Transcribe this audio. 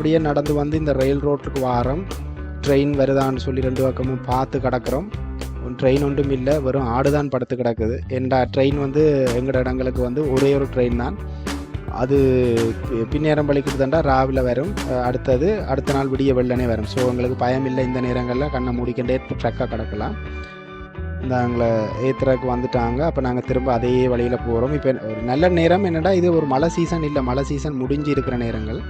அப்படியே நடந்து வந்து இந்த ரயில் ரோட்டுக்கு வாரம். ட்ரெயின் வருதான்னு சொல்லி 2 பக்கமும் பார்த்து கிடக்கிறோம். ட்ரெயின் ஒன்றும் இல்லை, வெறும் ஆடுதான் படுத்து கிடக்குது. ட்ரெயின் வந்து எங்களோட இடங்களுக்கு வந்து ஒரே ஒரு ட்ரெயின் தான். அது பின்னேரம் பழிக்கிட்டு ராவில் வரும். அடுத்த நாள் விடிய வெள்ளனே வரும். ஸோ எங்களுக்கு பயம் இல்லை. இந்த நேரங்களில் கண்ணை மூடிக்கிட்டே ட்ரக்காக கிடக்கலாம். இந்த எங்களை ஏத்துறதுக்கு வந்துட்டாங்க. அப்போ நாங்கள் திரும்ப அதே வழியில் போகிறோம். இப்போ ஒரு நல்ல நேரம் என்னடா, இது ஒரு மழை சீசன் இல்லை, மழை சீசன் முடிஞ்சு இருக்கிற நேரங்கள்.